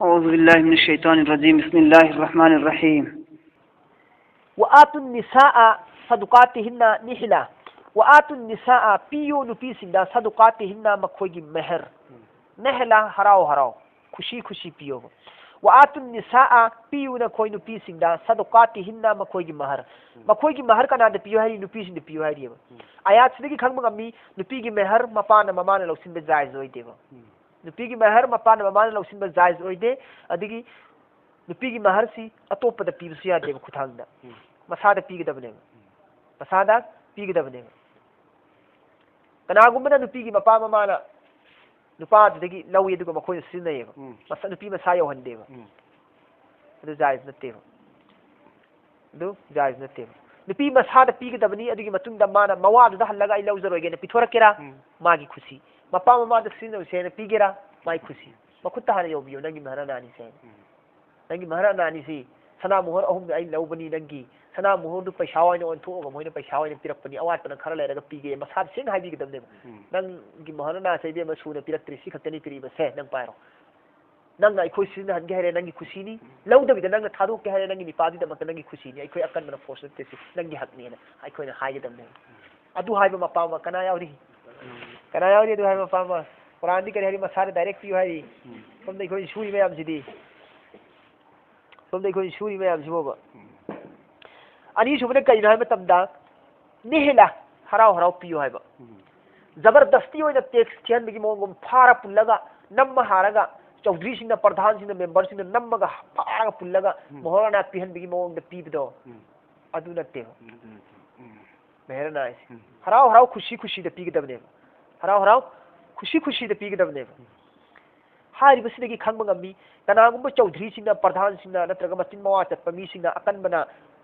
औज़ुबिल्लाहिमिनश्शैतानिर्रजीम बिस्मिल्लाहिर्रहमानिर्रहीम। वआतुन निसाअ सदुकातिहिन्ना निहिला वआतुन निसाअ पियो नुपीसिंदा सदुकातिहिन्ना मखोगी मेहर नहला हराव हराव खुशी खुशी पियो वआतुन निसाअ पियो न खोई नुपीसिंदा सदुकातिहिन्ना मखोगी महर कनादा पियो हारी नुपीसिंदा पियो हारी आयात सिदगी खंग ngami नुपीगी मेहर मपाना ममाना लौसिंदा जायज ओइदेबा नुपीगी मेहर मपाना ममाना लौसिंदा जायज ओइदे अदिगी नुपीगी महर सी अतोपदा पीबसु यादेबा खुथांगदा मसादा पीगदबनेबा मसादा पीगदबनेबा कनागुम्बना नुपीगी मपा ममाना नुपादगी लौये दुगा मखोय सिननेबा मसा नुपी मसा यौहंदेबा अदु जायज नत्तेबा अदु जायज नत्तेबा नुपी मसादा पीगदबनी अदिगी मतुंगदा माना मवादुदा हल्लगा आई लौजरोयगेना पिथोरकेरा मागी खुशी मपा ममादा सिननेसेना पीगेरा माई खुशी मखुत्ता हाना यौबियो नंगी महरा नानी से नंगी महरा नानी सी सना मोहर अहुम आई लौबनी नंगी सना मोहर दु पैसा वाइना ओंथोगा मोइना पैसा वाइना पिरकपनी अवाटना खरा लेरगा पीगे मसाद सेन हाइबिगदबनेबा नंगी महरा ना से बे मसुना पिरक्त्रि सी खतनी पिरिबा से नंग पायरो नंग आइखोय सिन हनगे हरे नंगी खुशीनी लौदबिदा नंग थादोके हरे नंगी निपादी दमक नंगी खुशीनी आइखोय अकन बना फोर्स नते सी नंगी हकनीना आइखोयना हाइगदबनेबा अदु हाइबा मपामा कना यावरी अदु हाइबा मपामा कुरान दी करे हरी मसाद डायरेक्ट पियो हरी तुम देखो सुई में हम सिदी तुम देखो सुई में हम सिबोबा अनि सुबने कई है मतमदा निहिला हराव हराव पियो है जबरदस्ती होइना टेक्स थियन बिगी मोंगम फारा पुल्लगा नम्म हारगा चौधरी सिंह प्रधान सिंह मेंबर सिंह नम्मगा फारा पुल्लगा मोहरना पिहन बिगी मोंग द पीबदो अदु नत्ते मेहरना हराव हराव खुशी खुशी द पीगदबने हराव हराव खुशी खुशी द पीगदबने हारिबसिदगी खंगमगमी कनागुम्ब चौधरी सिंह प्रधान सिंह नत्रगा मचिन मवा चत्पा मी सिंह अकनबना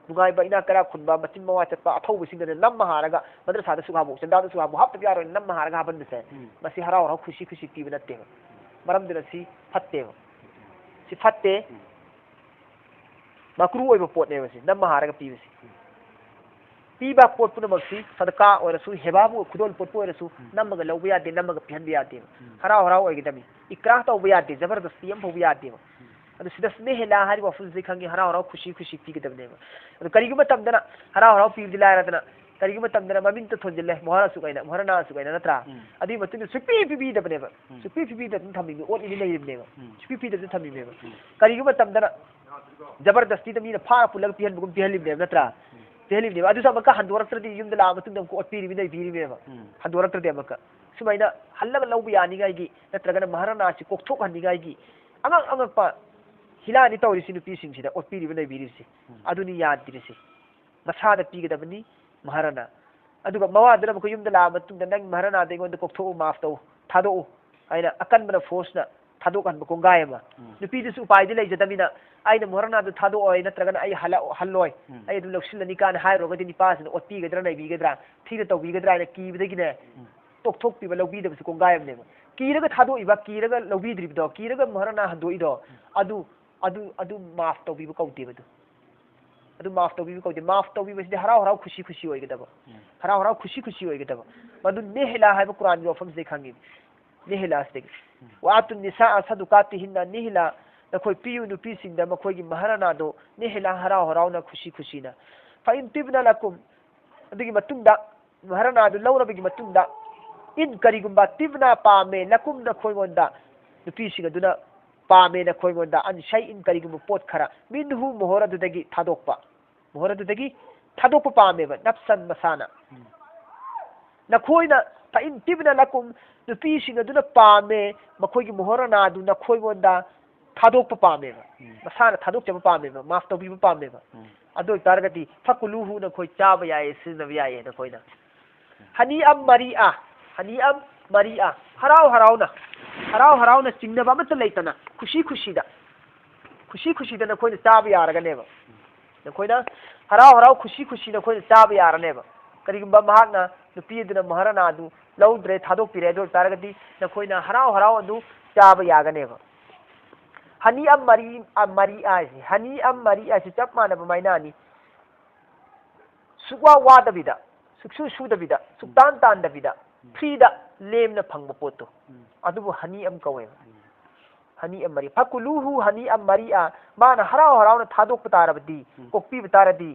नुगाइबा इना करा खुनबा मचिन मवा चत्पा अथौब सिंह नम्म हारगा मद्रसादा सुगाबो चंदादा सुगाबो हाप यारो नम्म हारगा हाबन से मसी हराव हराव खुशी खुशी पीब नत्ते मरमदिना सी फत्ते मकरू ओइबा पोटने बसी नम्म हारगा पीबसी पीबा पोट पुनमसी सदका ओरसु हेबाबु खुदोल पोट ओरसु नम्मगा लौबा यादे नम्मगा पिहनबा यादे हराव हराव ओइगदमी इकराह तौबा यादे जबरदस्ती हम होबा यादे अदु सिदसने हेला हारि वफुल जे खंगी हराव हराव खुशी खुशी पीगदबनेबा अदु करिगुमा तमदना हराव हराव पीबदि लायरदना करिगुमा तमदना ममिंत थोंजिल्ले मोहरसु गाइना मोहरना सु गाइना नत्रा अदि मतुन सुपी पीबीदबनेबा सुपी पीबीदबन थमिबि ओटि लेयबनेबा सुपी पीबदबन थमिबनेबा करिगुमा तमदना जबरदस्ती तमीना फारा पुलग पिहनबुगुम पिहलिबनेबा नत्रा पिहलिबनेबा अदु सबका हंदोरत्रदि युमदा ला मतुन को ओटपिरिबि नै पिरिबनेबा हंदोरत्रदि अमका सुमाइना हल्लगा लौबि यानिगाइगी नत्रगना महाराना सि कोकथोक हन्निगाइगी अंगक अंगकपा हिलानि तौरिसि नुपि सिंसिदा ओटपिरिबि नै बिरिसि अदुनि यादिरिसि मसादा पीगदबनि महाराना अदुगा मवादना मको युमदा ला मतुंदा नंग महाराना देगोंदा कोकथोक माफ तौ थादो आइना अकनबना फोर्सना थादोक हनबा कोंगायमा नुपिदिसु उपायदि लैजदमिना आइना महाराना दु थादो ओय नत्रगना आई हल्लोय आई दु लौसिलनि कान हायरोगदि निपासना ओटपिगदरा नैबिगदरा थीना तौबिगदरा आइना कीबदगिने तोकथोक पीबा लौबिदबसु कोंगायमनेबा कीरगा थादोइबा कीरगा लौबिद्रिबदो कीरगा महाराना हंदोइदो अदु अदु अदु माफ तौबिबा कौदेबदु अदु माफ तौबिबा कौदे माफ तौबिबसि हराव हराव खुशी खुशी ओइगदबा हराव हराव खुशी खुशी ओइगदबा मदु नेहला हाइबा कुरान वफम से खंगी नेहला से वातु निसा सदुकातिहिन्ना नेहला नखोय पियु नुपि सिंगदा मखोयगी महाराना दो नेहला हराव हराव ना खुशी खुशी ना फाइन तिबना लकुम अदुगी मतुंदा महाराना दो लौरबगी मतुंदा इन करिगुम्बा तिबना पामे लकुम नखोयगोंदा नुपि सिंगदुना पामे नखोयगोंदा अन शै इन करिगुम्बा पोट खरा मिनहु मोहरदुदगी थादोकपा पामेबा नफ्सन मसाना नखोयना फाइन तिबना लकुम नुपि सिंगदुना पामे मखोयगी मोहरना दु नखोयगोंदा थादोकपा पामेबा मसाना थादोकचबा पामेबा माफ तौबिबा पामेबा अदो तारगति फकुलुहु नखोय चाबा याय सिनबा याय नखोयना हनी अब मरिया हराव हरावना चिंगनबा मत लेतना खुशी खुशीदा नखोयना चाबा यारगनेबा नखोयना हराव हराव खुशी नखोयना चाबा यारनेबा करिगुम्बा महाकना नुपीदुना महाराना दु लौद्रे थादोकपिरे अदो तारगति नखोयना हराव अदु चाबा यागनेबा हनी अब मरिया से चप मानबा माइनानी सुवा वादबिदा सुक्सु सुदबिदा सुक्तान तानदबिदा फ्रीदा लेमना फंगबा पोतो अदुबु हनी अम कवे hani amari fakuluhu hani amaria mana harau na thadok patarabdi kokpi pataradi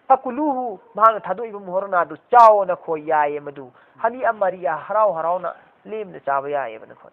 fakuluhu mana thadok ibu muhorna du chao na khoi yaye madu hani amaria harau na lem na chaba yaye bana khoi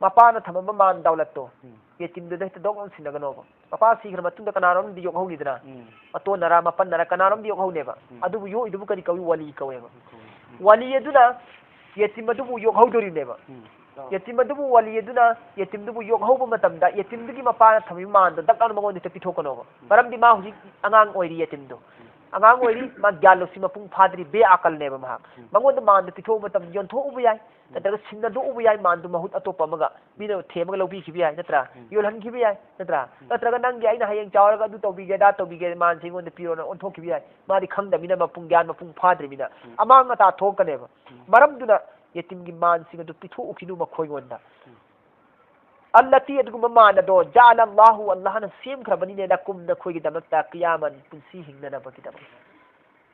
mapana thamama man dawlatto yetim de heta dog on sinagano papa sigra matunda kanaram di yok hawni dana ato nara mapan nara kanaram di yok hawne ba adu yo idu kari kawi wali kawe ba wali yeduna yetim adu yok hawdori ne ba yetim adu wali yeduna yetim du yok hawba matamda yetim du mapana thami man da dakkan mangon de pitokano ba param di ma huji angang oiri yetim do angang oiri ma gyalo sima pung phadri be akal ne ba ma mangon da man de pitho matam yon tho ubu yai natra sinna do ubu yai man du mahut atopa maga bina themaga lobi khibi yai natra yolhan khibi yai natra nang gi aina hayeng chawra du tobi ge da tobi ge man singon de piro na on thok khibi yai ma di khang da mina ma pung gyan ma pung phadri mina amang ta thok kane ba maram du na yetim gi man singa du pitho ukinu ma khoi gonda allati adgum man do ja'ala Allahu Allah na sim khabani ne lakum da khoi gi damak ta qiyaman punsi hingna na bakita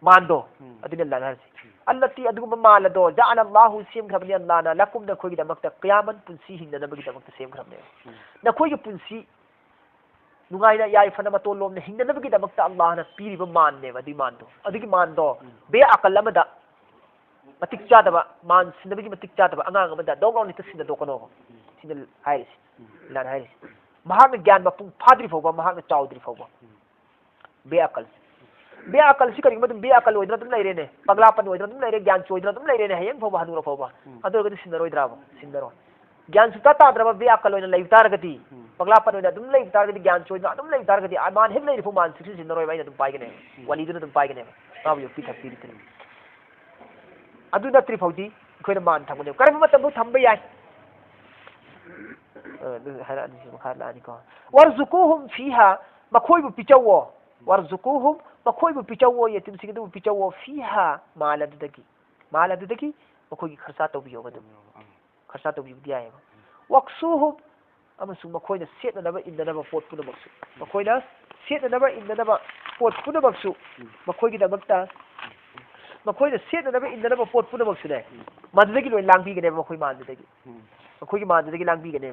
mando adina lanarsi allati adgum mal do ja'ala Allahu sim khabani Allah na lakum da khoi gi damak ta qiyaman punsi hingna na bakita damak ta sim khabne na khoi gi punsi nungai na yai fana matol lom na hingna na bakita damak ta Allah na piri ba man ne ba di mando adigi mando be akal amada matik chada ba man sinabigi matik chada ba angang amada dog ni ta sinda do kono sinal hairis lan hairis mahang gyan ba pung phadri foba mahang chaudri foba be akal si kari madum be akal oidra dum laire ne paglapan oidra dum laire gyan choidra dum laire ne hayeng foba hanura foba ador gadi sinaro idra ba sinaro gyan suta ta dra ba be akal oina lai tar gadi paglapan oina dum lai tar gadi gyan choidra dum lai tar gadi aman hek lai fo man sisi sinaro ba ina dum pai gane wali dum pai gane ba yo pita piri tre adu da tri fauti koina man thangone kare matam bu thamba yai hara ni makhala ani ko warzuquhum fiha makhoi bu pichawo warzuquhum makhoi bu pichawo yetim sigidu pichawo fiha maladaki makhoi kharsa to biyo gadum kharsa to biyo diya waqsuhum amasu makhoi na set na ba inda na ba pot puna baksu makhoi na set na ba inda na ba pot puna baksu makhoi gi da bakta makhoi na set na ba inda na ba pot puna baksu ne madagi loi langbi gane makhoi mandagi makhoi gi mandagi langbi gane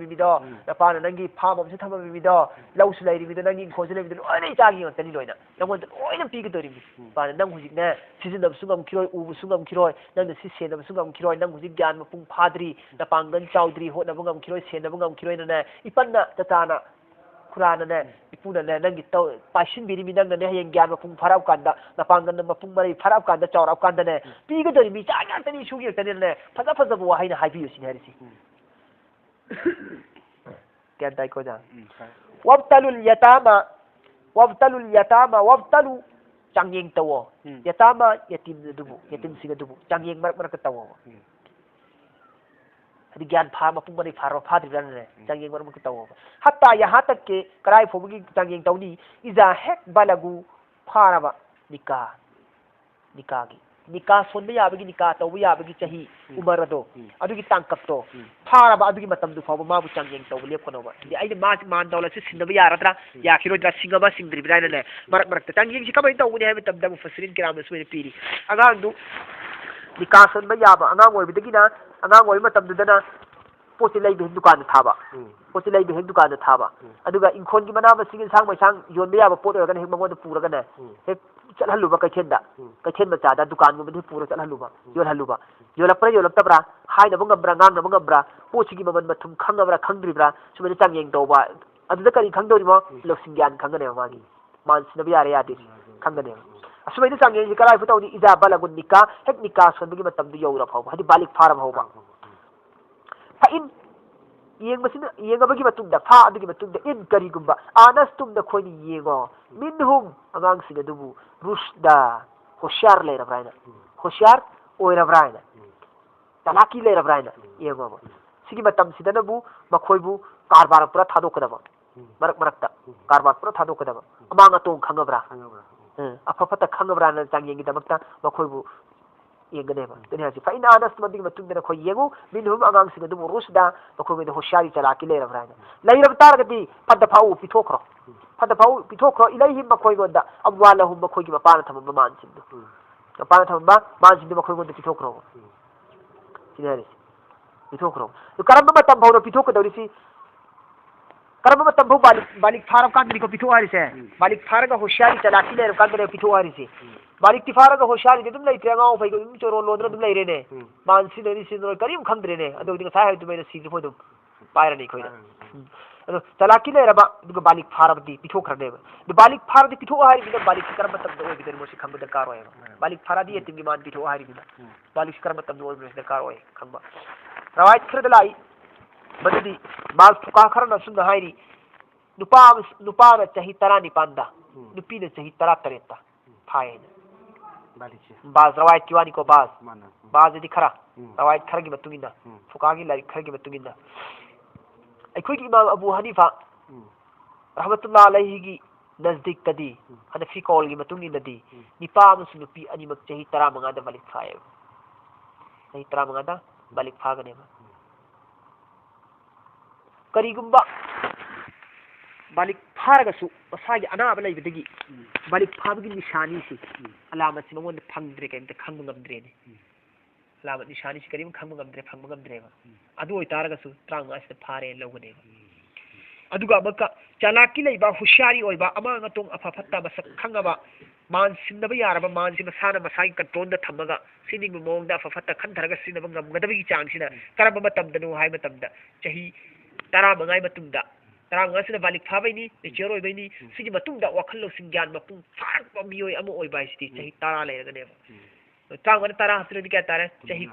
मिमिदो नपान नंगी form हमसे थम मिमिदो loss लाइरि मिदो नंगी खोज ले मिदो ओइ जागी तनि लोइना नंगोन ओइना pig दोरि पान नंग हुजिक ने सिजन सुगम खिरोय उबु सुगम खिरोय नंग सि सेन सुगम खिरोय नंग हुजिक ज्ञान मपुंग फाद्री नपांगन चाउद्री होना बंगम खिरोय सेन बंगम खिरोय ने इपन्ना तताना खुराना ने इपुना ने नंगी तो पाशिन बिरि मि नंग ने हयं ज्ञान मपुंग फराव कांदा नपांगन मपुंग मरै फराव कांदा चाउराव कांदा ने पिग दोरि मि जागा तनि सुगि तनि ने फजा बो हाइना हाइबियो सिन हरिसि क्या दाई को जा wabtalul yatama wabtalu changyeng tawo yatama yatim dubu yatim siga dubu changyeng mar tawo hadi gyan pha ma pung mari pharo pha dri ne changyeng mar tawo hatta yaha tak ke karai phobugi changyeng tawni iza hek balagu pharaba nikah sonba yabagi nikah tawba yabagi chahi umar do adugi tangkap to pharaba adugi matam du fawba mabu changyeng tawba lep kono ba di ai ma man dawla si sinba yaradra ya khiro dra singaba singdri bidai ne marak ta changyeng si kamai tawni ha tab dam fasirin kiram su piri agang du nikah sonba yaba agang oi bidagi na agang oi matam du dana poti lai be dukan thaba poti lai be dukan thaba aduga inkhon gi mana ba singin sang mai sang yon be yaba pot ga ne mango da pura ga ne he चलहलुबा कैथेन मचादा दुकान में बधे पूरा चलहलुबा योलप्रा योलप्तब्रा हाइना बंगब्रा गांगना बंगब्रा पोचिगी ममन मथुम खंगब्रा खंगद्रिब्रा सुमेन चांगयेंग तौबा अदुदा करी खंगदोरिमो लौसिंग ग्यान खंगने मागी मानसिना बियारे यादि खंगने असुमैन चांगे कराई फुतौनी इजा बलगुन निका हेक निका सोनबगी मतम दु यौरा फाव हदि बालिक फारा भावबा fa in yengabagi matungda fa adigi matungda in karigumba anastumda khoini yengo minhum agang singa dubu rushda hoshar le rabraina hoshar oi rabraina talaki le rabraina yengo sigi matam sidana bu makhoibu karbar pura thadokadaba marak marakta karbar pura thadokadaba amanga tong khangabra afafata khangabra na changyengi damakta makhoibu yenganeba tani hasi fa in anas mading matungda khoi yengu minhum agang singa dubu rushda makhoibu de hoshari talaki le rabraina lairab targati padda phau pitokro ilaihim makhoy gonda amwalahum makhoy gi mapana thamba mansindu mapana thamba mansindu makhoy gonda pitokro sinari pitokro to karamba matam bhawna pitok dawrisi karamba matam bhaw balik pharab kan ko pitok hari se balik pharaga hoshari talaki le kan de pitok hari se balik ti pharaga hoshari de dum lai trenga o phai dum choro lodra dum lai re ne mansin de sin ro karim khamdre ne adu di sa ha du me si du dum paira ni khoida talaki le raba du balik pharab di pitok khar de du balik phar di pitok hari di balik karamba matam do gi der mo si kham dakar hoye balik phara di yetim gi man pitok hari di balik karamba matam do gi dakar hoye khamba rawait khir dalai baddi mal fuka khar na sun hairi nupa na chahi tarani panda nupi na chahi tara tareta phain baz rawait kiwani ko baz di khara rawait khar gi matungina fuka gi lai khar gi matungina अखोई इमाम Abu Hanifa रहमतुल्लाह अलैहि की नजदीक तदी हनफी कौल की मतुंगी नदी Nipah अमसु नुपी अनिमक चही 15 दा बलिक फाए चही 15 दा बलिक फागने करीगुंबा बलिक फारगसु मसागी अनाब लैबदगी बलिक फाबगी निशानी सी अलामत से मंगोन फंगद्रे केंते खंग ngamdre ne लामत निशानी से करीम खंग ngamdre अदु ओइ तारगसु 35 से फारे लौगने अदुगा बका चालाकी लैबा हुशारी ओइबा अमा ngatong अफाफत्ता मसक खंगबा मान सिनबा यारबा मान सि मसाना मसागी कंट्रोल दा थमगा सिनिंग मोंगदा अफाफत्ता खंथरगा सिनबा ngamgadabigi चांगसिना करबा मतमदनु हाय मतमदा चही 15 मतुंदा 15 सिना बालिक फाबैनी नेचर ओइबैनी सिगी मतुंदा वखल लौसिन ज्ञान मपुंग फारबा मियोय अमा ओइबा सिति चही 10 लेरगने चांगन 10 हत्रनि क्या तारे चही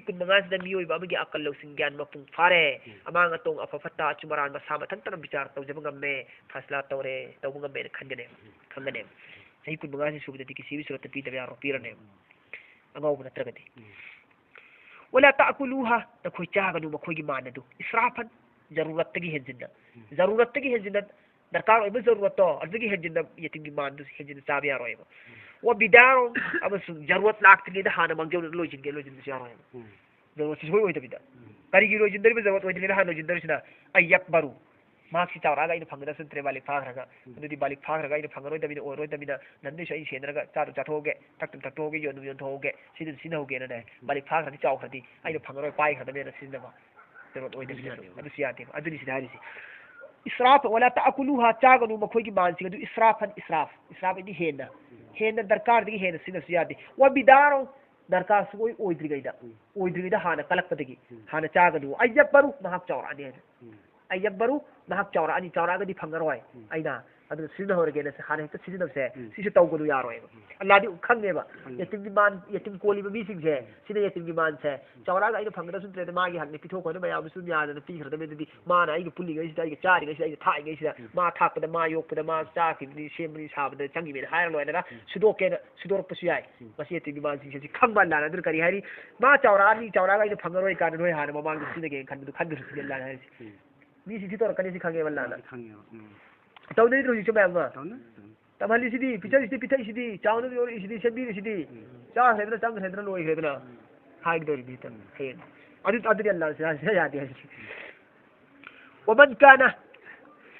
15 सिदा मियोय बाबगी अकल लौसिन ज्ञान मपुंग फारे अमांग तोंग अफफत्ता चुमरान मसा मथंतन विचार तौजब गम्मे फैसला तौरे तौब गम्मे खंगने चही 15 से सुबदति किसी भी सूरत पीदबे यारो पीरने अंगाव नत्रगति वला ताकुलुहा तखोय चागनु मखोयगी मानदु इसराफन जरूरत की हेजिन दरकार ओइब जरूरत तो अदगी हेजिन यतिमगी मानदु हेजिन चाबे यारोय वो बिदारो अब जरूरत लागतली दा हाना मंगजो लोजिन से यारोय जरूरत से होय होइदबिदा करिगी लोजिन दरिबे जरूरत होइदली हाना लोजिन दरिसना अयक बरु माक्सी चावरागा इन फंगदा सुंत्रे बालिक फागरागा अदुदी बालिक फागरागा इन फंगरोय दबिना ओरोय दबिना नंदि सई सेनरगा चादु चाथोगे तक्तम तक्तोगे योन थोगे सिन होगे ने बालिक फागरादि चावखरदि आइन फंगरोय पाइ खरदबे सिनबा जरूरत होइदे अदु सियाते अदुनि सिदारिसि इसराफ वला ताकुलुहा चागनु मखोयगी मानसिंग अदु इसराफ इदि हेन दरकार दि हेन सिन सियाते व बिदारो दरकार सुई ओइद्रिगैदा हाना कलकपदगी हाना चागनु अयब्बरु महक चावरादि अयब्बरु महक चावरादि चावरागदि फंगरोय आइना अदु सिन होरगेना से हाना हेक्ता सिनबसे सिसु तौगनु यारोय अल्लादि खंगेबा यतिम कोलिबा मिसिंग से सिना यतिमगी मान से चावरागा आइना फंगदा सुत्रे मागी हकने पिथोक होने मयाम सुन यादन पीखरदबेदि माना आइगे पुल्ली गइसि आइगे चारि गइसि आइगे थाइ गइसि मा थाकपदा मा योकपदा मा चाकिबनि सेमनि साबदा चंगिबे हायर लोयना सुदोरपसु याय मसि यतिमगी मान सिंग खंगबा लाना दर करि हारि मा चावरागा आइना फंगरोय कान होय हाना ममांग सिनगे खंदु सिन लाना हारि मी सिथि तोर कनि सि खंगे बल्लाना तौदे रो जिसो बांगा तमहली सिदी पिथै सिदी चावनो योर सिदी सेबी सिदी चा हेदना चंग हेदना लोय हेदना हाइक दोरी भीतर हेन अदु अल्लाह से याद है वमन काना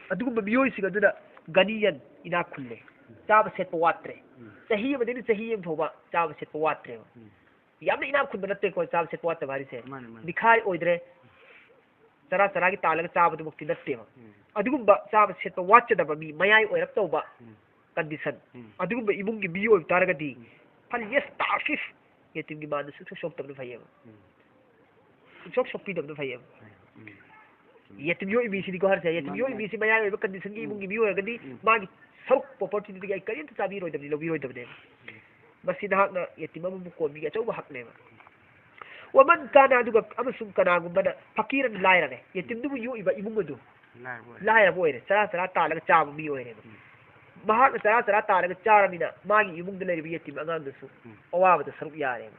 अदुगुम बियोय सिग अदुदा गनियन इना खुल्ले चाब सेट वात्रे सही बदनि सही एम थोबा चाब सेट वात्रे याम इना खुद नते को चाब सेट वात्रे बारी से दिखाई ओइद्रे चरा की तालग चाब दु मुक्ति नते अदुगुम चाब सेट वाच्चदबा मी मयाय ओइरक तौबा कंडीशन अदुगुम इमुंगी बियोय तारगदी फल यस ताफिफ यतिमगी मान सुख शोक तब भैया शोक शोक तब भैया यतिम यो इबीसी को हर से यतिम यो इबीसी मयाय ओइबा कंडीशन की इमुंगी बियोय गदी मागी ꯁꯔꯨꯛ ꯄ꯭ꯔꯣꯄꯔꯇꯤꯗꯒꯤ ꯑꯩ ꯀꯔꯤꯝꯇ ꯆꯥꯕꯤꯔꯣꯏꯗꯕꯅꯤ ꯂꯧꯕꯤꯔꯣꯏꯗꯕꯅꯦꯕ ꯃꯁꯤ ꯅꯍꯥꯛꯅ ꯌꯦꯇꯤꯝ ꯑꯃꯕꯨ ꯀꯣꯟꯕꯤꯒꯤ ꯑꯆꯧꯕ ꯍꯛꯅꯦꯕ ꯋꯥꯃꯟ ꯀꯥꯅ ꯑꯗꯨꯒ ꯑꯃꯁꯨꯡ ꯀꯅꯥꯒꯨꯝꯕꯅ ꯐꯀꯤꯔꯟ ꯂꯥꯏꯔꯔꯦ ꯌꯦꯇꯤꯝꯗꯨꯕꯨ ꯌꯣꯛꯏꯕ ꯏꯃꯨꯡ ꯑꯗꯨ ꯂꯥꯏꯔꯕ ꯑꯣꯏꯔꯦ ꯆꯔꯥ ꯇꯥꯜꯂꯒ ꯆꯥꯕ ꯃꯤ ꯑꯣꯏꯔꯦꯕ ꯃꯍꯥꯛꯅ ꯆꯔꯥ ꯇꯥꯜꯂꯒ ꯆꯥꯔꯕꯅꯤꯅ ꯃꯥꯒꯤ ꯏꯃꯨꯡꯗ ꯂꯩꯔꯤꯕ ꯌꯦꯇꯤꯝ ꯑꯉꯥꯡꯗꯨꯁꯨ ꯑꯋꯥꯕꯗ ꯁꯔꯨꯛ ꯌꯥꯔꯦꯕ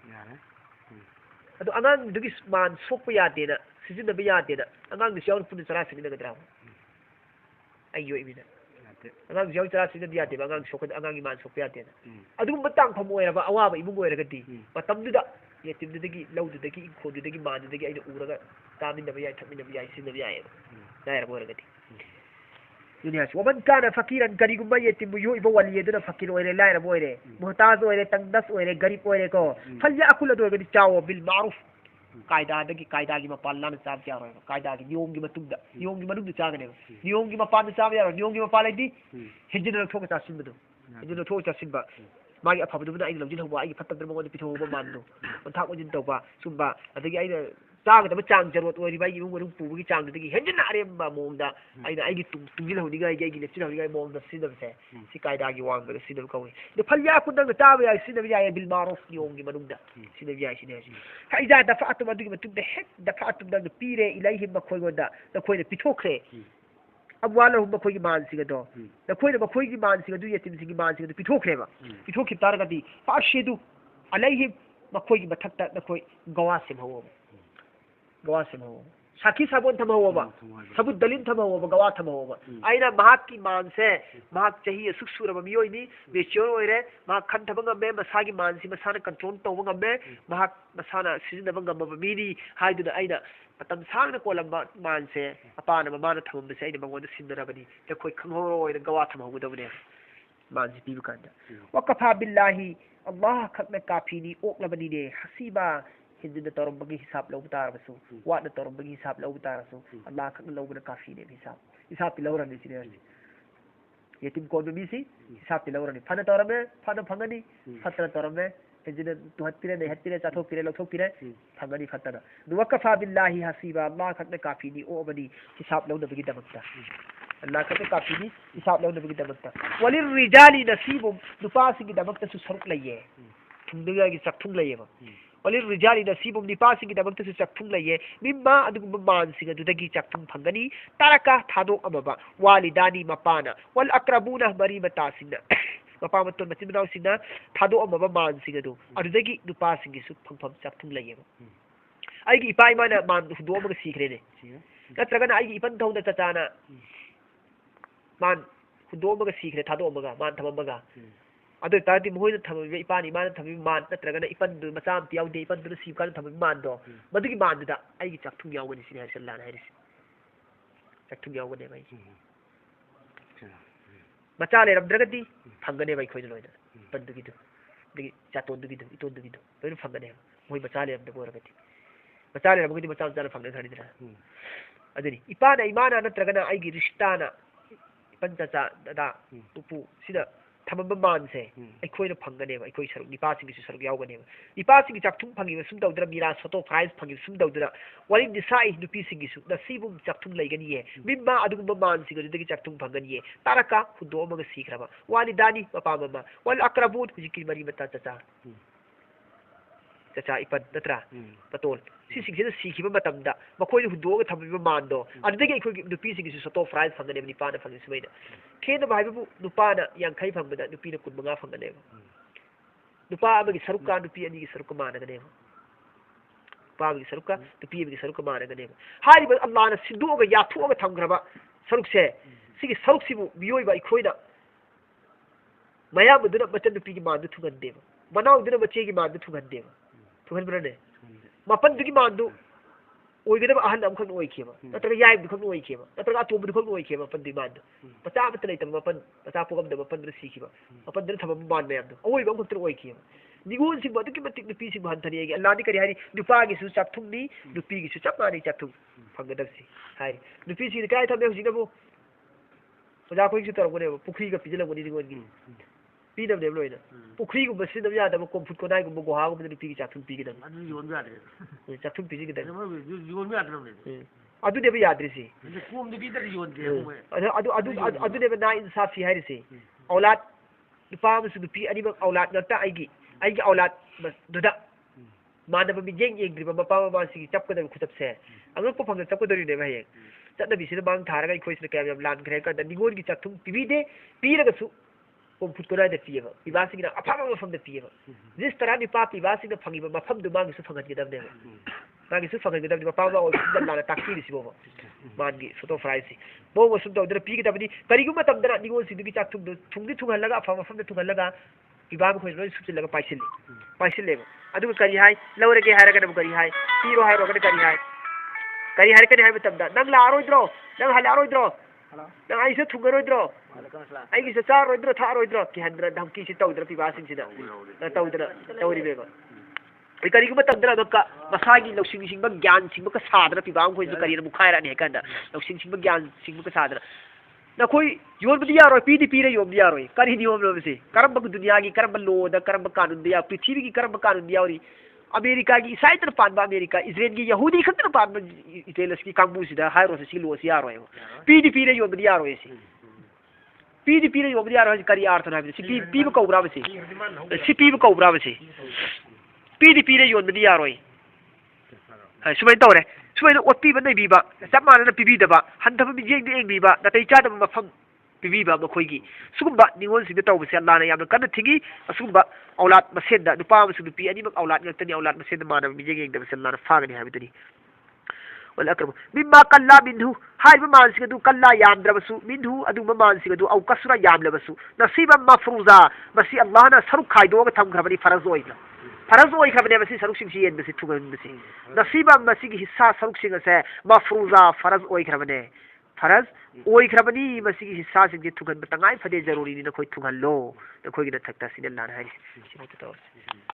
ꯑꯗꯣ ꯑꯉꯥꯡꯗꯨꯒꯤ ꯃꯥꯟ ꯁꯣꯛꯄ ꯌꯥꯗꯦꯅ ꯁꯤꯖꯤꯟꯅꯕ ꯌꯥꯗꯦꯅ ꯑꯉꯥꯡꯗꯨꯁꯨ ꯌꯥꯎꯅ ꯄꯨꯟꯅ ꯆꯔꯥ ꯁꯤꯖꯤꯟꯅꯒꯗ꯭ꯔꯥ ꯑꯩ ꯌꯣꯛꯏꯃꯤꯅ ꯑꯉꯥꯡꯗꯨꯁꯨ ꯌꯥꯎꯅ ꯆꯔꯥ ꯁꯤꯖꯤꯟꯅꯕ ꯌꯥꯗꯦꯕ ꯑꯉꯥꯡꯒꯤ ꯃꯥꯟ ꯁꯣꯛꯄ ꯌꯥꯗꯦꯅ ꯑꯗꯨꯒꯨꯝꯕ ꯇꯥꯡꯐꯝ ꯑꯣꯏꯔꯕ ꯑꯋꯥꯕ ꯏꯃꯨꯡ ꯑꯣꯏꯔꯒꯗꯤ ꯃꯇꯝꯗꯨꯗ ꯌꯦꯇꯤꯝꯗꯨꯗꯒꯤ ꯂꯧꯗꯨꯗꯒꯤ ꯏꯪꯈꯣꯜꯗꯨꯗꯒꯤ ꯃꯥꯟꯗꯨꯗꯒꯤ ꯑꯩꯅ ꯎꯔꯒ ꯆꯥꯃꯤꯟꯅꯕ ꯌꯥꯏ ꯊꯛꯃꯤꯟꯅꯕ ꯌꯥꯏ ꯁꯤꯖꯤꯟꯅꯕ ꯌꯥꯏꯑꯕ ꯂꯥꯏꯔꯕ ꯑꯣꯏꯔꯒꯗꯤ ꯗꯨꯅꯤꯌꯥꯁꯤ ꯋꯥꯃꯟ ꯀꯥꯅ ꯐꯀꯤꯔꯟ ꯀꯔꯤꯒꯨꯝꯕ ꯌꯦꯇꯤꯝꯕꯨ ꯌꯣꯛꯏꯕ ꯋꯥꯂꯤ ꯑꯗꯨꯅ ꯐꯀꯤꯔ ꯑꯣꯏꯔꯦ ꯂꯥꯏꯔꯕ ꯑꯣꯏꯔꯦ ꯃꯨꯍꯇꯥꯖ ꯑꯣꯏꯔꯦ ꯇꯪꯗꯁ ꯑꯣꯏꯔꯦ ꯒꯔꯤꯕ ꯑꯣꯏꯔꯦꯀꯣ ꯐꯜꯌꯥ ꯑꯀꯨꯜ ꯑꯗꯨ ꯑꯣꯏꯔꯒꯗꯤ ꯆꯥꯎꯋꯣ ꯕꯤꯜ ꯃꯥꯔꯨꯐ ꯀꯥꯏꯗꯥꯒꯤ ꯃꯄꯥꯟ ꯂꯥꯟꯅ ꯆꯥꯕ ꯌꯥꯔꯣꯏꯕ ꯀꯥꯏꯗꯥꯒꯤ ꯅꯤꯌꯣꯝꯒꯤ ꯃꯇꯨꯡꯗ ꯅꯤꯌꯣꯝꯒꯤ ꯃꯅꯨꯡꯗ ꯆꯥꯒꯅꯦꯕ ꯅꯤꯌꯣꯝꯒꯤ ꯃꯄꯥꯟꯗ ꯆꯥꯕ ꯌꯥꯔꯣꯏ ꯅꯤꯌꯣꯝꯒꯤ ꯃꯄꯥꯟ ꯍꯥꯏꯗꯤ ꯍꯦꯟꯖꯤꯟꯅ ꯂꯧꯊꯣꯛꯑꯒ ꯆꯥꯁꯤꯟꯕꯗꯣ ꯍꯦꯟꯖꯤꯟꯅ ꯂꯧꯊꯣꯛꯑꯒ ꯆꯥꯁꯤꯟꯕ ꯃꯥꯒꯤ ꯑꯐꯕꯗꯨꯕꯨꯅ ꯑꯩꯅ ꯂꯧꯁꯤꯜꯍꯧꯕ ꯑꯩꯒꯤ ꯐꯠꯇꯕꯗꯨꯅ ꯃꯉꯣꯟꯗ ꯄꯤꯊꯣꯛꯍꯧꯕ ꯃꯥꯟꯗꯣ ꯑꯣꯟꯊꯥꯛ ꯑꯣꯟꯁꯤꯟ ꯇꯧꯕ ꯁꯨꯝꯕ ꯑꯗꯒꯤ ꯑꯩꯅ ꯆꯥꯒꯗꯕ ꯆꯥꯡ ꯖꯔꯣꯠ ꯑꯣꯏꯔꯤꯕ ꯑꯩꯒꯤ ꯏꯃꯨꯡ ꯃꯅꯨꯡ ꯄꯨꯕꯒꯤ ꯆꯥꯡꯗꯨꯗꯒꯤ ꯍꯦꯟꯖꯤꯟꯅ ꯑꯔꯦꯝꯕ ꯃꯑꯣꯡꯗ ꯑꯩꯅ ꯑꯩꯒꯤ ꯇꯨꯡꯁꯤꯜꯍꯧꯅꯤꯡꯉꯥꯏꯒꯤ ꯑꯩꯒꯤ ꯂꯦꯞꯁꯤꯜꯍꯧꯅꯤꯡꯉꯥꯏ ꯃꯑꯣꯡꯗ ꯁꯤꯖꯤꯟꯅꯕꯁꯦ ꯁꯤ ꯀꯥꯏꯗꯥꯒꯤ ꯋꯥꯡꯃꯗ ꯁꯤꯖꯤꯟꯅꯕ ꯀꯧꯏ ꯑꯗꯣ ꯐꯜꯌꯥꯀꯨꯟ ꯅꯪꯅ ꯆꯥꯕ ꯌꯥꯏ ꯁꯤꯖꯤꯟꯅꯕ ꯌꯥꯏ ꯕꯤꯜ ꯃꯥꯔꯨꯐ ꯅꯤꯌꯣꯝꯒꯤ ꯃꯅꯨꯡꯗ ꯁꯤꯖꯤꯟꯅꯕ ꯌꯥꯏ ꯁꯤꯅꯦ ꯐꯩꯖꯥ ꯗꯐꯥꯑꯇꯨꯝ ꯑꯗꯨꯒꯤ ꯃꯇꯨꯡꯗ ꯍꯦꯛ ꯗꯐꯥꯑꯇꯨꯝ ꯅꯪꯅ ꯄꯤꯔꯦ ꯏꯂꯩꯍꯤꯝ ꯃꯈꯣꯏꯉꯣꯟꯗ ꯅꯈꯣꯏꯅ ꯄꯤꯊꯣꯛꯈ꯭ꯔꯦ ꯑꯝꯋꯥꯂꯍꯨꯝ ꯃꯈꯣꯏꯒꯤ ꯃꯥꯟꯁꯤꯡ ꯑꯗꯣ ꯅꯈꯣꯏꯅ ꯃꯈꯣꯏꯒꯤ ꯃꯥꯟꯁꯤꯡ ꯑꯗꯨ ꯌꯦꯇꯤꯝꯁꯤꯡꯒꯤ ꯃꯥꯟꯁꯤꯡ ꯑꯗꯨ ꯄꯤꯊꯣꯛꯈ꯭ꯔꯦꯕ ꯄꯤꯊꯣꯛꯈꯤꯕ ꯇꯥꯔꯒꯗꯤ ꯐꯥꯛꯁꯤꯗꯨ ꯑꯂꯩꯍꯤꯝ ꯃꯈꯣꯏꯒꯤ ꯃꯊꯛꯇ ꯅꯈꯣꯏ ꯒꯋꯥ ꯁꯦꯝꯍꯧꯕ ꯁꯥꯈꯤ ꯁꯥꯕꯣꯟ ꯊꯝꯍꯧꯕ ꯁꯕꯨꯠ ꯗꯂꯤꯜ ꯊꯝꯍꯧꯕ ꯒꯋꯥ ꯊꯝꯍꯧꯕ ꯑꯩꯅ ꯃꯍꯥꯛꯀꯤ ꯃꯥꯟꯁꯦ ꯃꯍꯥꯛ ꯆꯍꯤ ꯑꯁꯨꯛ ꯁꯨꯔꯕ ꯃꯤꯑꯣꯏꯅꯤ ꯃꯦꯆꯤꯌꯣꯔ ꯑꯣꯏꯔꯦ ꯃꯍꯥꯛ ꯈꯟꯊꯕ ꯉꯝꯃꯦ ꯃꯁꯥꯒꯤ ꯃꯥꯟꯁꯤ ꯃꯁꯥꯅ ꯀꯟꯇ꯭ꯔꯣꯜ ꯇꯧꯕ ꯉꯝꯃꯦ ꯃꯍꯥꯛ ꯃꯁꯥꯅ ꯁꯤꯖꯤꯟꯅꯕ ꯉꯝꯃꯕ ꯃꯤꯅꯤ ꯍꯥꯏꯗꯨꯅ ꯑꯩꯅ ꯃꯇꯝ ꯁꯥꯡꯅ ꯀꯣꯜꯂꯝꯕ ꯃꯥꯟꯁꯦ ꯑꯄꯥꯅ ꯃꯃꯥꯅ ꯊꯝꯃꯝꯕꯁꯦ ꯑꯩꯅ ꯃꯉꯣꯟꯗ ꯁꯤꯟꯅꯔꯕꯅꯤ ꯑꯩꯈꯣꯏ ꯈꯪꯍꯧꯔꯣꯏꯅ ꯒꯋꯥ ꯊꯝꯍꯧꯒꯗꯕꯅꯦ ꯃꯥꯟꯁꯤ ꯄꯤꯕ ꯀꯥꯟꯗ ꯋꯀꯐꯥ ꯕꯤꯜꯂꯥꯍꯤ ꯑꯜꯂꯥꯍ ꯈꯛꯅ ꯀꯥꯐꯤꯅꯤ ꯑꯣꯛꯂꯕꯅꯤꯅꯦ ꯍꯁꯤꯕ ꯍꯦꯟꯖꯤꯟꯅ ꯇꯧꯔꯝꯕꯒꯤ ꯍꯤसाब ꯂꯧꯕ ꯇꯥꯔꯕꯁꯨ ꯋꯥꯠꯅ ꯇꯧꯔꯝꯕꯒꯤ ꯍꯤसाब ꯂꯧꯕ ꯇꯥꯔꯁꯨ ꯑꯜꯂꯥꯍ ꯈꯛꯅ ꯂꯧꯕꯅ ꯀꯥꯐꯤꯅꯦꯕ ꯍꯤसाꯕꯇꯤ ꯂꯧꯔꯅꯤ ꯁꯤꯅꯦ ꯌꯦꯇꯤꯝ ꯀꯣꯟꯕ ꯃꯤꯁꯤ ꯍꯤसाꯕꯇꯤ ꯂꯧꯔꯅꯤ ꯐꯅ ꯇꯧꯔꯝꯃꯦ ꯐꯅ ꯐꯪꯒꯅꯤ ꯐꯠꯇꯅ ꯇꯧꯔꯝꯃꯦ ꯍꯦꯟꯖꯤꯟꯅ ꯇꯨꯍꯠꯄꯤꯔꯦ ꯅꯩꯍꯠꯄꯤꯔꯦ ꯆꯥꯊꯣꯛꯄꯤꯔꯦ ꯂꯧꯊꯣꯛꯄꯤꯔꯦ ꯐꯪꯒꯅꯤ ꯐꯠꯇꯅ ꯋꯀꯐꯥ ꯕꯤꯜꯂꯥꯍꯤ ꯍꯁꯤꯕ ꯑꯜꯂꯥꯍ ꯈꯛꯅ ꯀꯥꯐꯤꯅꯤ ꯑꯣꯛꯑꯕꯅꯤ ꯍꯤसाब ꯂꯧꯅꯕꯒꯤꯗꯃꯛꯇ ꯑꯜꯂꯥꯍ ꯈꯛꯅ ꯀꯥꯐꯤꯅꯤ ꯍꯤसाब ꯂꯧꯅꯕꯒꯤꯗꯃꯛꯇ ꯋꯥꯂꯤꯜ ꯔꯤꯖꯥꯂꯤ ꯅसीबुम ꯅꯨꯄꯥꯁꯤꯡꯒꯤꯗꯃꯛꯇꯁꯨ ꯁꯔꯨꯛ ꯂꯩꯌꯦ ꯊꯨꯡꯅꯉꯥꯏꯒꯤ ꯆꯥꯛꯊꯨꯡ ꯂꯩꯌꯦꯕ ꯋꯥꯂꯤꯜ ꯔꯤꯖꯥꯂꯤ ꯅसीबुम ꯅꯨꯄꯥꯁꯤꯡꯒꯤꯗꯃꯛꯇꯁꯨ ꯆꯥꯛꯊꯨꯡ ꯂꯩꯌꯦ ꯃꯤꯝꯃꯥ ꯑꯗꯨꯒꯨꯝꯕ ꯃꯥꯟꯁꯤꯡ ꯑꯗꯨꯗꯒꯤ ꯆꯥꯛꯊꯨꯡ ꯐꯪꯒꯅꯤ ꯇꯥꯔꯀꯥ ꯊꯥꯗꯣꯛꯑꯃꯕ ꯋꯥꯂꯤꯗꯥꯅꯤ ꯃꯄꯥꯅ ꯋꯜ ꯑꯀ꯭ꯔꯕꯨꯅ ꯃꯔꯤ ꯃꯇꯥꯁꯤꯡꯅ ꯃꯄꯥ ꯃꯇꯣꯟ ꯃꯆꯤꯟ ꯃꯅꯥꯎꯁꯤꯡꯅ ꯊꯥꯗꯣꯛꯑꯃꯕ ꯃꯥꯟꯁꯤꯡ ꯑꯗꯨ ꯑꯗꯨꯗꯒꯤ ꯅꯨꯄꯥꯁꯤꯡꯒꯤꯁꯨ ꯐꯪꯐꯝ ꯆꯥꯛꯊꯨꯡ ꯂꯩꯌꯦꯕ ꯑꯩꯒꯤ ꯏꯄꯥ ꯏꯃꯥꯅ ꯃꯥꯟ ꯍꯨꯟꯗꯣꯛꯑꯃꯒ ꯁꯤꯈ꯭ꯔꯦꯅꯦ ꯅꯠꯇ꯭ꯔꯒꯅ ꯑꯩꯒꯤ ꯏꯄꯟ ꯊꯧꯅ ꯆꯆꯥꯅ ꯃꯥꯟ ꯍꯨꯟꯗꯣꯛꯑꯃꯒ ꯁꯤꯈ꯭ꯔꯦ ꯊꯥꯗꯣꯛꯑꯃꯒ ꯃꯥꯟ ꯊꯝꯃꯝꯃꯒ ꯑꯗꯨ ꯑꯣꯏꯇꯥꯔꯗꯤ ꯃꯈꯣꯏꯅ ꯊꯝꯃꯤꯕ ꯏꯄꯥꯅ ꯏꯃꯥꯅ ꯊꯝꯃꯤꯕ ꯃꯥꯟ ꯅꯠꯇ꯭ꯔꯒꯅ ꯏꯄꯟꯗꯨ ꯃꯆꯥ ꯑꯝꯇ ꯌꯥꯎꯗꯦ ꯏꯄꯟꯗꯨꯅ ꯁꯤꯕ ꯀꯥꯟꯗ ꯊꯝꯃꯤꯕ ꯃꯥꯟꯗꯣ ꯃꯗꯨꯒꯤ ꯃꯥꯟꯗꯨꯗ ꯑꯩꯒꯤ ꯆꯥꯛꯊꯨꯡ ꯌꯥꯎꯒꯅꯤ ꯁꯤꯅꯤ ꯍꯥꯏꯔꯤꯁꯦ ꯑꯜꯂꯥꯍꯅ ꯍꯥꯏꯔꯤꯁꯦ ꯆꯥꯛꯊꯨꯡ ꯌꯥꯎꯒꯅꯦꯕ ꯑꯩ ꯃꯆꯥ ꯂꯩꯔꯝꯗ꯭ꯔꯒꯗꯤ ꯐꯪꯒꯅꯦꯕ ꯑꯩꯈꯣꯏꯅ ꯂꯣꯏꯅ ꯏꯄꯟꯗꯨꯒꯤꯗꯨ ꯑꯗꯒꯤ ꯆꯥꯇꯣꯟꯗꯨꯒꯤꯗꯨ ꯏꯇꯣꯟꯗꯨꯒꯤꯗꯨ ꯂꯣꯏꯅ ꯐꯪꯒꯅꯦꯕ ꯃꯣꯏ ꯃꯆꯥ ꯂꯩꯔꯝꯗꯕ ꯑꯣꯏꯔꯒꯗꯤ ꯃꯆꯥ ꯂꯩꯔꯝꯃꯒꯗꯤ ꯃꯆꯥ ꯃꯆꯥꯅ ꯐꯪꯅꯈ꯭ꯔꯅꯤꯗꯅ ꯑꯗꯨꯅꯤ ꯏꯄꯥꯅ ꯏꯃꯥꯅ ꯅꯠꯇ꯭ꯔꯒana ꯑꯩꯒꯤ ꯔꯤꯁꯇꯥꯅ ꯏꯄꯟ ꯆꯆꯥ ꯗꯗꯥ ꯄꯨꯄꯨ ꯁꯤꯗ ꯊꯝꯃꯝꯕ ꯃꯥꯟꯁꯦ ꯑꯩꯈꯣꯏꯅ ꯐꯪꯒꯅꯦꯕ ꯑꯩꯈꯣꯏ ꯁꯔꯨꯛ ꯅꯤꯄꯥꯁꯤꯡꯒꯤꯁꯨ ꯁꯔꯨꯛ ꯌꯥꯎꯒꯅꯦꯕ ꯅꯤꯄꯥꯁꯤꯡꯒꯤ ꯆꯥꯛꯊꯨꯡ ꯐꯪꯉꯤꯕ ꯁꯨꯝ ꯇꯧꯗꯅ ꯃꯤꯔꯥꯁ ꯁꯣꯇꯣ ꯐ꯭ꯔꯥꯏꯁ ꯐꯪꯉꯤꯕ ꯁꯨꯝ ꯇꯧꯗꯅ ꯋꯥꯔꯤ ꯅꯤꯁꯥꯏ ꯅꯨꯄꯤꯁꯤꯡꯒꯤꯁꯨ ꯅꯁꯤꯕꯨꯝ ꯆꯥꯛꯊꯨꯡ ꯂꯩꯒꯅꯤꯌꯦ ꯃꯤꯝꯃꯥ ꯑꯗꯨꯒꯨꯝꯕ ꯃꯥꯟꯁꯤꯡ ꯑꯗꯨꯗꯒꯤ ꯆꯥꯛꯊꯨꯡ ꯐꯪꯒꯅꯤꯌꯦ ꯇꯥꯔꯀꯥ ꯍꯨꯟꯗꯣꯛꯑꯃꯒ ꯁꯤꯈ꯭ꯔꯕ ꯋꯥꯂꯤꯗꯥꯅꯤ ꯃꯄꯥ ꯃꯃꯥ ꯋꯜ ꯑꯀ꯭ꯔꯕꯨꯟ ꯍꯧꯖꯤꯛꯀꯤ ꯃꯔꯤ ꯃꯇꯥ ꯆꯆꯥ ꯏꯄꯟ ꯅꯠꯇ꯭ꯔꯥ ꯃꯇꯣꯜ ꯁꯤꯁꯤꯡꯁꯤꯅ ꯁꯤꯈꯤꯕ ꯃꯇꯝꯗ ꯃꯈꯣꯏꯅ ꯍꯨꯟꯗꯣꯛꯑꯒ ꯊꯝꯃꯤꯕ ꯃꯥꯟꯗꯣ ꯑꯗꯨꯗꯒꯤ ꯑꯩꯈꯣꯏꯒꯤ ꯅꯨꯄꯤꯁꯤꯡꯒꯤꯁꯨ ꯁꯣꯇꯣ ꯐ꯭ꯔꯥꯏꯁ ꯐꯪꯒꯅꯦꯕ ꯅꯨꯄꯥꯅ ꯐꯪꯉꯤ ꯁꯨꯃꯥꯏꯅ ꯈꯦꯠꯅꯕ ꯍꯥꯏꯕꯕꯨ ꯅꯨꯄꯥꯅ 50 ꯐꯪꯕꯗ ꯅꯨꯄꯤꯅ 25 ꯐꯪꯒꯅꯦꯕ नुपा अमगी सरुका नुपी अनिगी सरुका मानगनेबा पागी सरुका नुपी अमगी सरुका मानगनेबा हारिबा अल्लाहना सिंदोगा याथोगा थमग्रबा सरुकसे सिगी सरुकसिबु बियोइबा इखोइना मयामदुना मचन नुपीगी मानदु थुगंदेबा मनाउदुना मचेगी मानदु थुगंदेबा थुगनब्रने मपनदुगी मानदु ओइगदबा अहन अमखन ओइखेबा नत्रगा याइबदु खन ओइखेबा नत्रगा अतोबदु खन ओइखेबा पनदि मानदु पचा बत लेतम मपन पचा पोगमदब मपनदु सीखिबा मपनदु थम मान मयामदु ओइबा अमखन ओइखेबा निगोन सिंह बदुकी मतिक नुपी सिंह हंथनियेगी अल्लाह नि करी हारि नुपागी सु चाथुंगनी नुपीगी सु चप मानी चाथुंग फंगदबसी हारि नुपी सिंह काय थमे हुजिनबो ओजा कोइ सु तरगने पुखरी का पिजलगनी निगोनगी पीदबने लोइना पुखरी गुब सिदब यादब कोमफुट कोनाय गुब गोहा गुब नुपीगी चाथुंग पीगदब अदु योन यादे चाथुंग पीजिगदब योन यादरबने अदु देबे याद्रिसि कोम दु पीदर योन के अदु देबे ना इंसाफी हारिसि औलाद नुपा अमसुंग नुपी अनिमक औलाद ngakta aigi औलाद दुदा मानब मिजेंग येंद्रिबा मपा ममासिगी चपकदब खुतबसे अंगक फंग चपकदरिने भाई चटनबीसिना मांग थारगा इखोइसिना कयम लानग्रे का निगोनगी चाथुम पिबीदे पीरगसु पोमफुट कोराइदा पियबा पिबासिगिना अफामा मफमदा पियबा जिस तरह निपा पिबासिना फंगिबा मफमदु मांगिसु फंगनगदबने मांगिसु फंगनगदबने मपा मा ओइसिना ताक्सिरिसिबो मानगी फोटो फ्राइसी बोंगो सुम तौदरा पीगदबनी करिगुम मतमदरा निगोनसिदुगी चाथुम थुंगी थुंगहलगा अफामा मफमदा थुंगहलगा पिबाम खोइ लोइ सुचिलगा पाइसिलेबा अदुग करी हाय लवरगे हायरगन करी हाय पीरो हायरो गन करी हाय करी हाय मतमदा नंग लारोइद्रो नंग हलारोइद्रो नंग आइसे थुंगरोइद्रो आइगी से चारोइद्रो थारोइद्रो कि हंद्र धमकी से तौदरा पिबासिंसिना तौदरा तौरिबेबा करिगुम मतमदरा बका मसागी लौसिंग सिंग ज्ञान सिंग का सादरा पिबाम खोइ करी मुखायरा ने कंदा लौसिंग सिंग ज्ञान सिंग का सादरा नखोई योनबदी यारो पीदी पीरे योबदी यारो करी नियम लोबसे करब दुनिया की करब लोद करब कानून दिया पृथ्वी की करब कानून दिया और अमेरिका की इसाइतर पानबा अमेरिका इजराइल की यहूदी खतर पानबा इटेलस की कांबूसिदा हायरो से सिलो से यारो पीदी पीरे योबदी यारो से पीदी पीरे योबदी यारो करी अर्थ ना से पीब कौब्रा बसे से पीब कौब्रा बसे पीदी पीरे योबदी यारो है सुमै तौरे सुमै ओत्पीब नैबीबा चप मानना पिबीदबा हंथब मिजेंग एंगबीबा नतै चादब मफम पिबीबा मखोइगी सुगुम्बा निगोल सिंग तौबसे अल्लाहना यामना कन्न थिगी असुगुम्बा औलाद मसेदा नुपा अमसुंग नुपी अनिमक औलाद ngakतनी औलाद मसेदा मानब मिजेंग एंगदबसे अल्लाहना फागनी हाबिदनी वल अक्रम मिम्मा कल्ला मिन्हु हाइबा मानसिग दु कल्ला यामद्रबसु मिन्हु अदु मानसिग दु औ कसरा यामलबसु नसीबा मफरूजा मसी अल्लाहना सरुख खाइदोगा थमग्रबनी फरज ओइना फरज ओइ खबने मसी सरुख सिंग येन बसी थुगन बसी नसीबा मसी की हिस्सा सरुख सिंग से मफरूजा फरज ओइ खबने फरज ओइ खबनी मसी की हिस्सा सिंग थुगन तंगाई फदे जरूरी नि नखोइ थुगन लो नखोइ गिना थक्ता सिन लान हाइ